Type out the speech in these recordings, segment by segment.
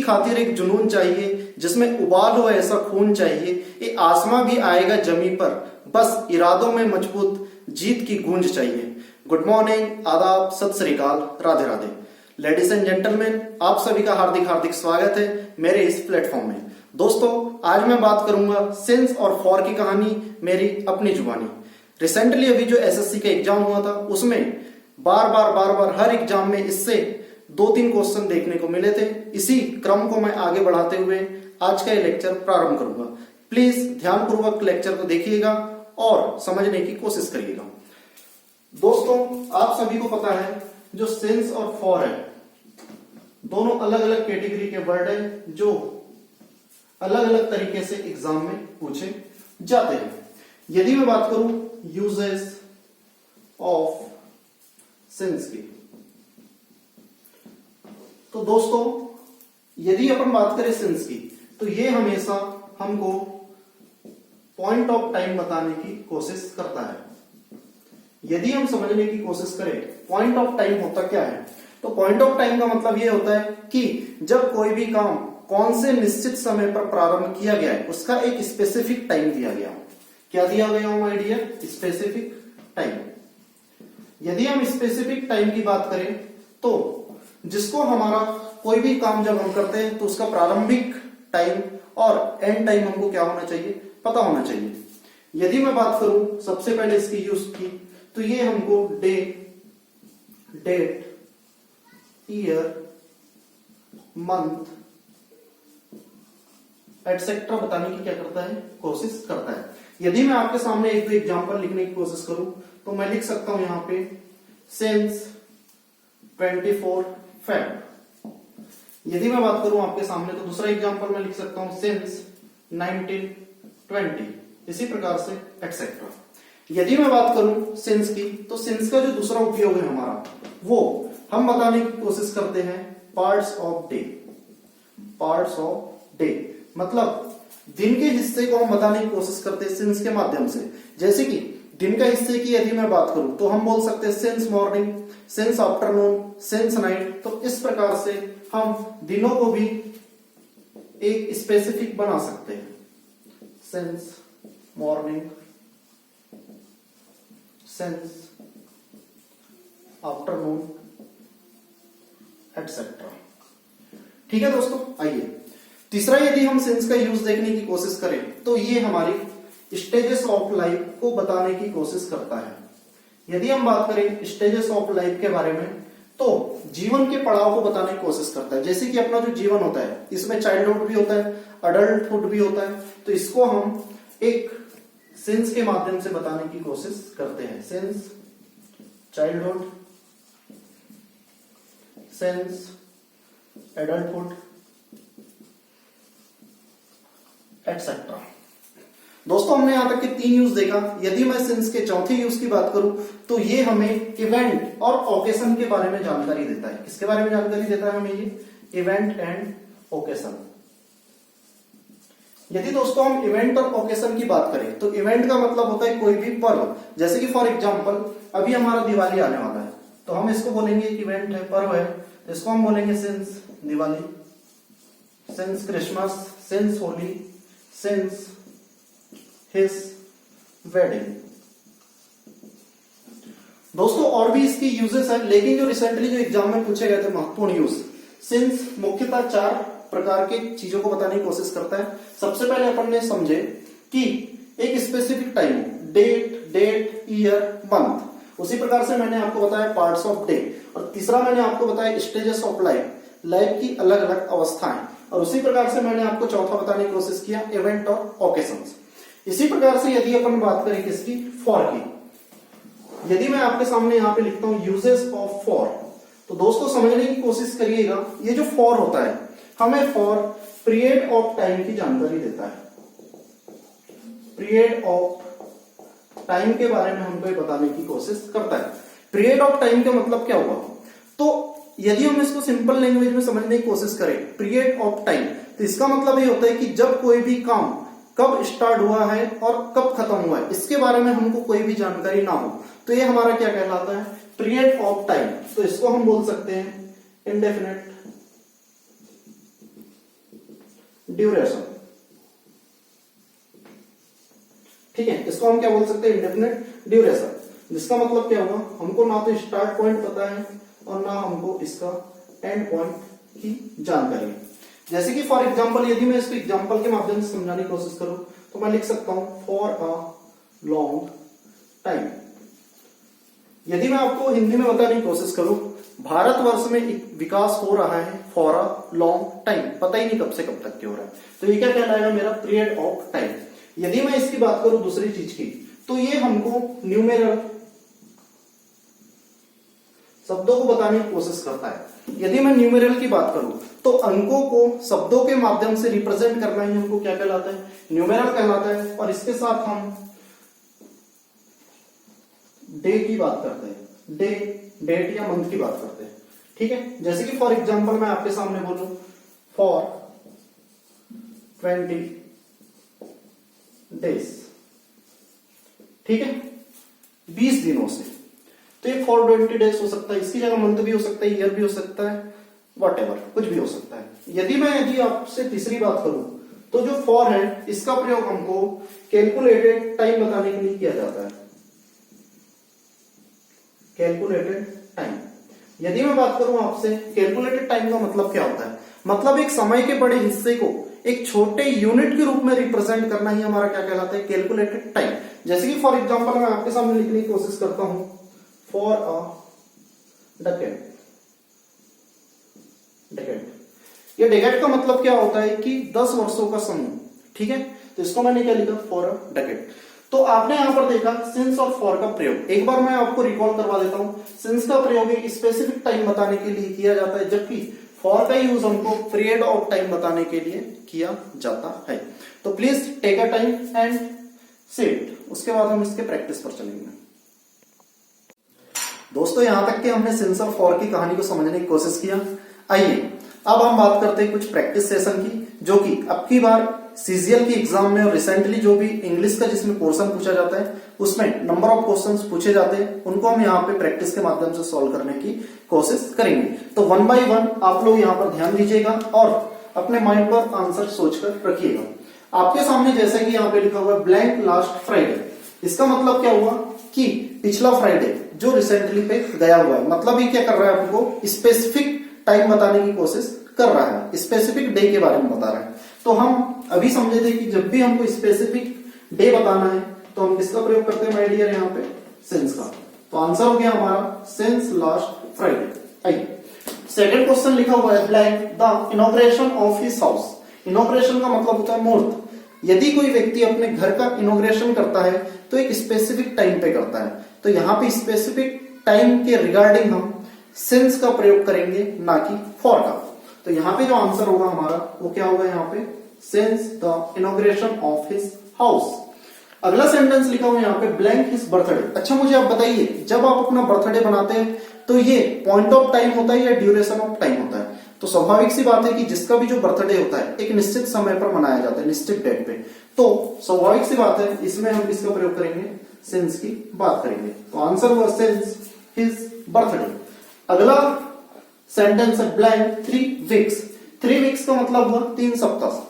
खातिर एक जुनून चाहिए, जिसमें उबाल हो ऐसा खून चाहिए, ये आसमां भी आएगा जमी पर, बस इरादों में मजबूत जीत की गूंज चाहिए। गुड मॉर्निंग, आदाब, सत श्री अकाल, Radhe Radhe. Ladies and gentleman, आप सभी का हार्दिक हार्दिक स्वागत है मेरे इस प्लेटफॉर्म में। दोस्तों, आज मैं बात करूंगा सिंस और फॉर की कहानी मेरी अपनी जुबानी। रिसेंटली अभी जो एसएससी का एग्जाम हुआ था, उसमें बार बार हर एग्जाम में इससे 2-3 क्वेश्चन देखने को मिले थे। इसी क्रम को मैं आगे बढ़ाते हुए आज का ये लेक्चर प्रारंभ करूंगा। प्लीज ध्यानपूर्वक लेक्चर को देखिएगा और समझने की कोशिश करिएगा। दोस्तों, आप सभी को पता है जो सिंस और फॉर है, दोनों अलग अलग कैटेगरी के वर्ड है जो अलग अलग तरीके से एग्जाम में पूछे जाते हैं। यदि मैं बात करूं यूजेस ऑफ सिंस की, तो दोस्तों यदि अपन बात करें सिंस की, तो ये हमेशा हमको पॉइंट ऑफ टाइम बताने की कोशिश करता है। यदि हम समझने की कोशिश करें पॉइंट ऑफ टाइम होता क्या है, तो पॉइंट ऑफ टाइम का मतलब ये होता है कि जब कोई भी काम कौन से निश्चित समय पर प्रारंभ किया गया है, उसका एक स्पेसिफिक टाइम दिया गया हो। क्या दिया गया हो माय डियर? Specific time. यदि हम स्पेसिफिक टाइम की बात करें, तो जिसको हमारा कोई भी काम जब हम करते हैं तो उसका प्रारंभिक टाइम और एंड टाइम हमको क्या होना चाहिए? पता होना चाहिए। यदि मैं बात करूं सबसे पहले इसकी यूज की, तो ये हमको day, date, year, month etcetera बताने की क्या करता है? कोशिश करता है। यदि मैं आपके सामने एक दो एग्जांपल लिखने की कोशिश करूं, तो मैं लिख सकता हूं यहां पे सिंस 24 फेब। यदि मैं बात करूं आपके सामने, तो दूसरा एग्जांपल मैं लिख सकता हूं सिंस 1920। इसी प्रकार से एटसेट्रा। यदि मैं बात करूं सिंस की, तो सिंस का जो दूसरा उपयोग है हमारा, वो हम बताने की कोशिश करते हैं parts of day. Parts of day मतलब दिन के हिस्से को हम बताने की कोशिश करते हैं सिंस के माध्यम से। जैसे कि दिन का हिस्से की यदि मैं बात करूं, तो हम बोल सकते हैं since morning, since afternoon, since night. तो इस प्रकार से हम दिनों को भी एक स्पेसिफिक बना सकते हैं। Since morning, since afternoon etcetera. ठीक है दोस्तों, आइए तीसरा, यदि हम सिंस का यूज देखने की कोशिश करें, तो ये हमारी स्टेजेस ऑफ लाइफ को बताने की कोशिश करता है। यदि हम बात करें स्टेजेस ऑफ लाइफ के बारे में, तो जीवन के पड़ाव को बताने की कोशिश करता है। जैसे कि अपना जो जीवन होता है, इसमें चाइल्डहुड भी होता है, अडल्टहुड भी होता है, तो इसको हम एक सिंस के माध्यम से बताने की कोशिश करते हैं। Since childhood, since adulthood etcetera. दोस्तों, हमने यहां तक के 3 यूज देखा। यदि मैं सिंस के चौथे यूज की बात करूं, तो ये हमें इवेंट और ओकेशन के बारे में जानकारी देता है। किसके बारे में जानकारी देता है हमें? ये इवेंट एंड ओकेशन। यदि दोस्तों हम इवेंट और ओकेशन की बात करें, तो इवेंट का मतलब होता है कोई भी पर्व। जैसे कि फॉर एग्जांपल अभी हमारा दिवाली आने वाला है, तो हम इसको बोलेंगे इवेंट है, पर्व है, तो इसको हम बोलेंगे since Diwali, since Christmas, since Holi, since his wedding. दोस्तों, और भी इसकी यूजेस है, लेकिन जो रिसेंटली जो एग्जाम में पूछे गए थे महत्वपूर्ण यूज, सिंस मुख्यतः 4 प्रकार के चीजों को बताने की कोशिश करता है। सबसे पहले अपन ने समझे कि एक specific time, date, year, month. उसी प्रकार से मैंने आपको बताया पार्ट्स ऑफ डे, और तीसरा मैंने आपको बताया स्टेजेस ऑफ लाइफ, लाइफ की अलग अलग अवस्थाएं, और उसी प्रकार से मैंने आपको चौथा बताने की कोशिश किया इवेंट और ओकेशंस। इसी प्रकार से यदि अपन बात करें किसकी? फॉर की। यदि मैं आपके सामने यहां पे लिखता हूं यूजेस ऑफ फॉर, तो दोस्तों समझने की कोशिश करिएगा, ये जो फॉर होता है हमें फॉर पीरियड ऑफ टाइम की जानकारी देता है। पीरियड ऑफ टाइम के बारे में हमको बताने की कोशिश करता है। पीरियड ऑफ टाइम का मतलब क्या हुआ? तो यदि हम इसको सिंपल लैंग्वेज में समझने की कोशिश करें, पीरियड ऑफ टाइम, तो इसका मतलब ये होता है कि जब कोई भी काम कब स्टार्ट हुआ है और कब खत्म हुआ है, इसके बारे में हमको कोई भी जानकारी ना हो, तो ये हमारा क्या कहलाता है? Period of time. तो इसको हम बोल सकते हैं इंडेफिनिट ड्यूरेशन। ठीक है, इसको हम क्या बोल सकते हैं, इंडेफिनिट ड्यूरेशन। जिसका मतलब क्या हुआ, हमको ना तो स्टार्ट पॉइंट पता है और ना हमको इसका एंड पॉइंट की जानकारी है। जैसे कि फॉर एग्जांपल, यदि मैं इसको एग्जांपल के माध्यम से समझाने की कोशिश करूं तो मैं लिख सकता हूं फॉर अ लॉन्ग टाइम। यदि मैं आपको हिंदी में बताने की कोशिश करूं, भारतवर्ष में विकास हो रहा है फॉर अ लॉन्ग टाइम, पता ही नहीं कब से कब तक के हो रहा है, तो ये क्या कहलाएगा, मेरा पीरियड ऑफ टाइम। यदि मैं इसकी बात करूं दूसरी चीज की, तो ये हमको न्यूमेरल शब्दों को बताने की कोशिश करता है। यदि मैं न्यूमेरल की बात करूं तो अंकों को शब्दों के माध्यम से रिप्रेजेंट करना ही हमको क्या कहलाता है, न्यूमेरल कहलाता है। और इसके साथ हम डे की बात करते हैं, डे, डेट या मंथ की बात करते हैं। ठीक है, जैसे कि फॉर एग्जांपल मैं आपके सामने बोलूं फॉर 20 डेज, ठीक है, 20 दिनों से, तो ये फॉर 20 डेज हो सकता है, इसकी जगह मंथ भी हो सकता है, ईयर भी हो सकता है, वॉटेवर, कुछ भी हो सकता है। यदि आपसे तीसरी बात करूं तो जो फॉर है इसका प्रयोग हमको कैलकुलेटेड टाइम बताने के लिए किया जाता है, कैलकुलेटेड टाइम। यदि मैं बात करूं आपसे, कैलकुलेटेड टाइम का मतलब क्या होता है, मतलब एक समय के बड़े हिस्से को एक छोटे यूनिट के रूप में रिप्रेजेंट करना ही हमारा क्या कहलाता है, कैलकुलेटेड टाइम। जैसे कि फॉर एग्जांपल मैं आपके सामने लिखने की कोशिश करता हूं फॉर अ डेकेड। ये डेकेड का मतलब क्या होता है कि 10 वर्षों का समूह। ठीक है, तो इसको मैंने क्या लिखा, फॉर अ डेकेड। तो आपने यहां पर देखा सिंस और फॉर का प्रयोग, एक बार मैं आपको रिकॉल करवा देता हूं। सिंस का प्रयोग एक स्पेसिफिक टाइम बताने के लिए किया जाता है, जबकि फॉर का यूज हमको पीरियड ऑफ टाइम बताने के लिए किया जाता है। तो please take a time and sit, उसके बाद हम इसके प्रैक्टिस पर चलेंगे। दोस्तों, यहां तक कि हमने सिंस और फॉर की कहानी को समझने की कोशिश किया। आइए अब हम बात करते हैं कुछ प्रैक्टिस सेशन की, जो कि अब की बार सीजीएल की एग्जाम में और रिसेंटली जो भी इंग्लिश का जिसमें पोर्शन पूछा जाता है उसमें नंबर ऑफ क्वेश्चंस पूछे जाते हैं, उनको हम यहाँ पे प्रैक्टिस के माध्यम से सॉल्व करने की कोशिश करेंगे। तो 1 बाय 1 आप लोग यहाँ पर ध्यान दीजिएगा और अपने माइंड पर आंसर सोचकर रखिएगा। आपके सामने जैसे कि यहाँ पे लिखा हुआ है ब्लैंक लास्ट फ्राइडे, इसका मतलब क्या हुआ कि पिछला फ्राइडे जो रिसेंटली पे गया हुआ है, मतलब ये क्या कर रहा है, आपको स्पेसिफिक टाइम बताने की कोशिश कर रहा है, स्पेसिफिक डे के बारे में बता रहा है। तो हम अभी समझे थे कि जब भी हमको स्पेसिफिक डे बताना है तो हम किसका प्रयोग करते हैं माय डियर, यहाँ पे सिंस का। तो आंसर हो गया हमारा सिंस लास्ट फ्राइडे। आइए सेकंड क्वेश्चन लिखा हुआ है blank the inauguration of his house. Inauguration का मतलब होता है मुहूर्त। यदि कोई व्यक्ति अपने घर का इनॉग्रेशन करता है तो एक स्पेसिफिक टाइम पे करता है, तो यहाँ पे स्पेसिफिक टाइम के रिगार्डिंग हम सिंस का प्रयोग करेंगे, ना कि फॉर का। तो यहाँ पे जो आंसर होगा हमारा वो क्या होगा, यहाँ पे since the inauguration of his house. अगला सेंटेंस लिखा हुआ है यहाँ पे ब्लैंक हिज बर्थडे। अच्छा मुझे आप बताइए, जब आप अपना बर्थडे बनाते हैं तो ये पॉइंट ऑफ टाइम होता है या ड्यूरेशन ऑफ टाइम होता है? तो स्वाभाविक सी बात है कि जिसका भी जो बर्थडे होता है एक निश्चित समय पर मनाया जाता है, निश्चित डेट पे, तो स्वाभाविक सी बात है इसमें हम किसका प्रयोग करेंगे, सिंस की बात करेंगे। तो आंसर हुआ सिंस हिज बर्थडे। अगला सेंटेंस है ब्लैंक 3 वीक्स। 3 वीक्स का मतलब हुआ 3 सप्ताह।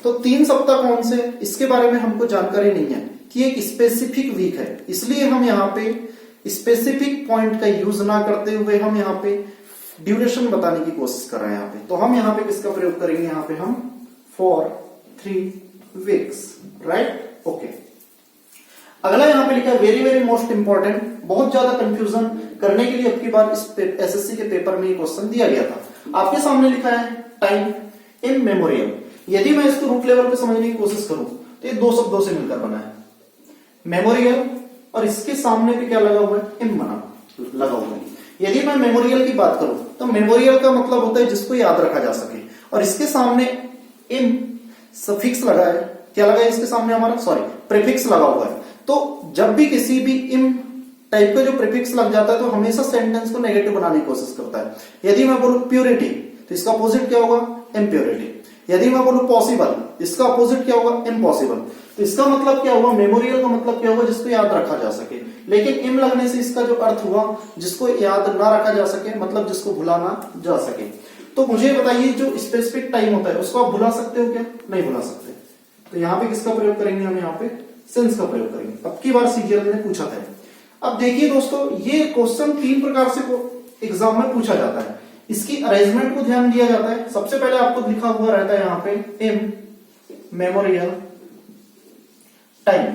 तो 3 सप्ताह कौन से, इसके बारे में हमको जानकारी नहीं है कि एक स्पेसिफिक वीक है, इसलिए हम यहाँ पे स्पेसिफिक पॉइंट का यूज ना करते हुए हम यहाँ पे ड्यूरेशन बताने की कोशिश कर रहे हैं यहाँ पे। तो हम यहाँ पे किसका प्रयोग करेंगे, यहाँ पे हम फॉर 3 वीक्स, राइट, ओके। अगला यहाँ पे लिखा है वेरी वेरी मोस्ट इंपॉर्टेंट, बहुत ज्यादा कंफ्यूजन करने के लिए अब की बार इस एसएससी के पेपर में ये क्वेश्चन दिया गया था। आपके सामने लिखा है टाइम इममेमोरियल। यदि मैं इसको रूट लेवल पे समझने की कोशिश करूं तो ये 2 शब्दों से मिलकर बना है, मेमोरियल, और इसके सामने पे क्या लगा हुआ है, इम बना लगा हुआ है। यदि मैं मेमोरियल की बात करूं तो मेमोरियल का मतलब होता है जिसको याद रखा जा सके, और इसके सामने इम सफिक्स लगा है, क्या लगा है इसके सामने हमारा, सॉरी, प्रीफिक्स लगा हुआ है। तो जब भी किसी भी इम टाइप का जो प्रीफिक्स लग जाता है तो हमेशा सेंटेंस को नेगेटिव बनाने की कोशिश करता है। यदि मैं बोलूं प्योरिटी तो इसका अपोजिट क्या होगा, इम्प्योरिटी। यदि मैं बोलूं पॉसिबल, इसका अपोजिट क्या होगा, इम्पॉसिबल। तो इसका मतलब क्या होगा, मेमोरियल का मतलब क्या होगा, जिसको याद रखा जा सके। लेकिन इम लगने से इसका जो अर्थ हुआ, जिसको याद ना रखा जा सके, मतलब जिसको भुलाना जा सके। तो मुझे बताइए जो स्पेसिफिक टाइम होता है उसको आप भुला सकते हो क्या? नहीं भुला सकते। तो यहाँ पे किसका प्रयोग करेंगे हम? यहाँ पे सिंस का प्रयोग करेंगे। अब की बार सीजीएल ने पूछा था। अब देखिए दोस्तों, ये क्वेश्चन 3 प्रकार से एग्जाम में पूछा जाता है। इसकी अरेंजमेंट को ध्यान दिया जाता है। सबसे पहले आपको लिखा हुआ रहता है यहाँ पे इन मेमोरियल टाइम।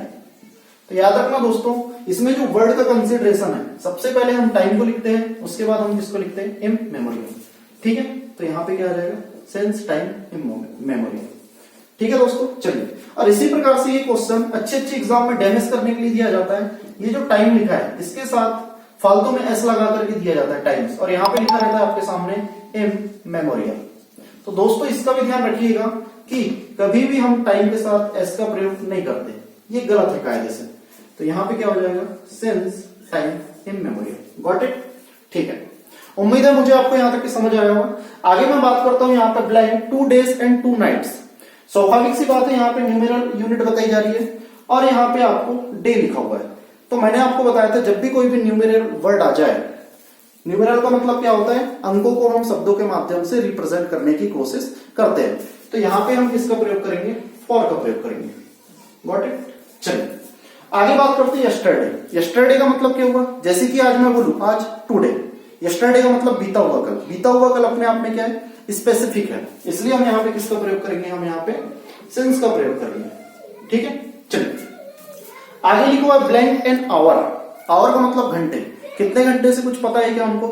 तो याद रखना दोस्तों, इसमें जो वर्ड का कंसिडरेशन है, सबसे पहले हम टाइम को लिखते हैं, उसके बाद हम किसको लिखते हैं? इन मेमोरियल। ठीक है, तो यहाँ पे क्या आ जाएगा? Since time in memorial. ठीक है दोस्तों, चलिए। और इसी प्रकार से ये क्वेश्चन अच्छे एग्जाम में डैमेज करने के लिए दिया जाता है। ये जो टाइम लिखा है इसके साथ फालतू में एस लगा करके दिया जाता है टाइम्स, और यहाँ पे लिखा रहता है आपके सामने इन मेमोरियल। तो दोस्तों इसका भी ध्यान रखिएगा कि कभी भी हम टाइम के साथ एस का प्रयोग नहीं करते, ये गलत है कायदे से। तो यहाँ पे क्या हो जाएगा? Since time in memorial. Got it? ठीक है, उम्मीद है मुझे आपको यहाँ तक की समझ आया होगा। आगे मैं बात करता हूँ यहाँ पे ब्लैंक 2 days and 2 nights। स्वाभाविक सी बात है, यहाँ पे न्यूमेरल यूनिट बताई जा रही है और यहाँ पे आपको डे लिखा हुआ है। तो मैंने आपको बताया था जब भी कोई भी न्यूमेरल वर्ड आ जाए, न्यूमेरल का मतलब क्या होता है? अंकों को हम शब्दों के माध्यम से रिप्रेजेंट करने की कोशिश करते हैं। तो यहाँ पे हम किसका प्रयोग करेंगे? फॉर का प्रयोग करेंगे। Got it? चलिए आगे बात करते हैं यस्टरडे। यस्टरडे का मतलब क्या हुआ? जैसे कि आज मैं बोलूं आज टुडे, यस्टरडे का मतलब बीता हुआ कल। बीता हुआ कल अपने आप में क्या है? स्पेसिफिक है, इसलिए हम यहाँ पे किसका प्रयोग करेंगे? हम यहाँ पे सिंस का प्रयोग करेंगे। ठीक है, चलिए आगे लिखो है ब्लैंक एन आवर। आवर का मतलब घंटे। कितने घंटे से कुछ पता है क्या हमको?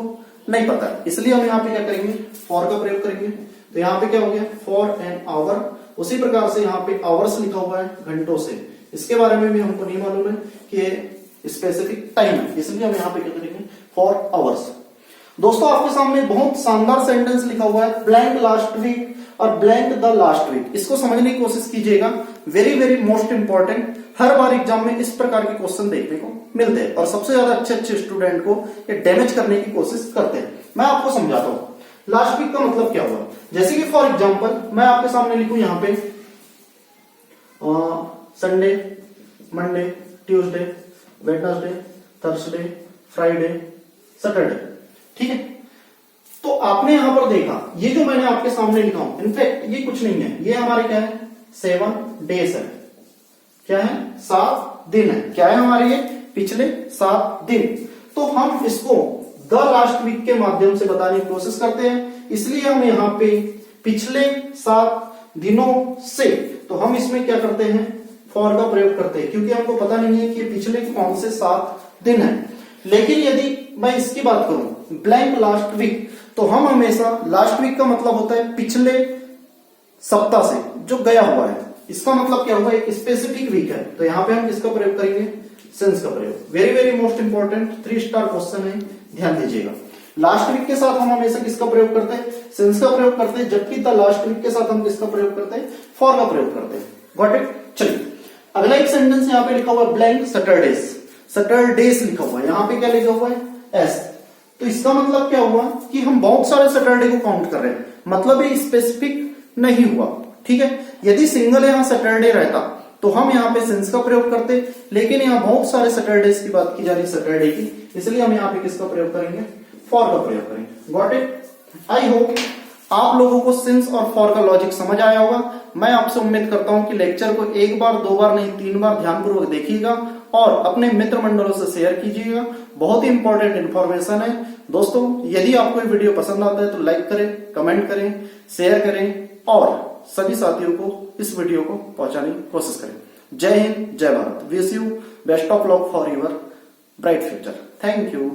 नहीं पता है, इसलिए हम यहाँ पे क्या करेंगे? फॉर का प्रयोग करेंगे। तो यहाँ पे क्या हो गया? For an hour. उसी प्रकार से यहाँ पे आवर्स लिखा हुआ है घंटों से, इसके बारे में भी हमको नहीं मालूम है कि ये स्पेसिफिक टाइम है, इसलिए हम यहाँ पे क्या करेंगे? For hours. दोस्तों आपके सामने बहुत शानदार सेंटेंस लिखा हुआ है, ब्लैंक लास्ट वीक और ब्लैंक द लास्ट वीक। इसको समझने की कोशिश कीजिएगा, वेरी वेरी मोस्ट इंपॉर्टेंट। हर बार एग्जाम में इस प्रकार के क्वेश्चन देखने को मिलते हैं और सबसे ज्यादा अच्छे स्टूडेंट को ये डैमेज करने की कोशिश करते हैं। मैं आपको समझाता हूं लास्ट वीक का मतलब क्या हुआ। जैसे कि फॉर एग्जाम्पल मैं आपके सामने लिखूं यहाँ पे Sunday, Monday, Tuesday, Wednesday, Thursday, Friday, Saturday. ठीक है, तो आपने यहां पर देखा ये जो मैंने आपके सामने लिखा हूं, इनफैक्ट ये कुछ नहीं है, ये हमारे क्या है? 7 days है। क्या है? 7 दिन है। क्या है हमारे? ये पिछले 7 दिन। तो हम इसको द लास्ट वीक के माध्यम से बताने की कोशिश करते हैं, इसलिए हम यहाँ पे पिछले 7 दिनों से, तो हम इसमें क्या करते हैं? फॉर का प्रयोग करते हैं, क्योंकि हमको पता नहीं है कि पिछले कौन से 7 दिन है। लेकिन यदि मैं इसकी बात करूं ब्लैंक लास्ट वीक, तो हम हमेशा लास्ट वीक का मतलब होता है पिछले सप्ताह से जो गया हुआ है, इसका मतलब क्या हुआ? एक स्पेसिफिक वीक है। तो यहाँ पे हम किसका प्रयोग करेंगे? सिंस का प्रयोग। Very very most important 3 star question है, ध्यान दीजिएगा। लास्ट वीक के साथ हम हमेशा किसका प्रयोग करते हैं? सिंस का प्रयोग करते हैं, जबकि द लास्ट वीक के साथ हम किसका प्रयोग करते हैं? फॉर का प्रयोग करते हैं। Got it? चलिए अगला एक सेंटेंस यहाँ पे लिखा हुआ है ब्लैंक सैटरडेज। सैटरडेज लिखा हुआ है, यहाँ पे क्या लिखा हुआ है? एस। तो इसका मतलब क्या हुआ कि हम बहुत सारे सैटरडे को काउंट कर रहे हैं, मतलब ये स्पेसिफिक नहीं हुआ। ठीक है, यदि सिंगल यहाँ सैटरडे रहता तो हम यहाँ पे सिंस का प्रयोग करते, लेकिन यहाँ बहुत सारे सैटरडेज की बात की जा रही है सैटरडे की, इसलिए हम यहाँ पे किसका प्रयोग करेंगे? फॉर का प्रयोग करेंगे। Got it? आई होप आप लोगों को सिंस और फॉर का लॉजिक समझ आया होगा। मैं आपसे उम्मीद करता हूं कि लेक्चर को 1 बार 2 बार नहीं 3 बार ध्यानपूर्वक देखिएगा और अपने मित्र मंडलों से शेयर कीजिएगा। बहुत ही इंपॉर्टेंट इंफॉर्मेशन है दोस्तों। यदि आपको ये वीडियो पसंद आता है तो लाइक करें, कमेंट करें, शेयर करें और सभी साथियों को इस वीडियो को पहुंचाने की कोशिश करें। जय हिंद, जय Bharat. Wish you best of luck for your bright future. Thank you.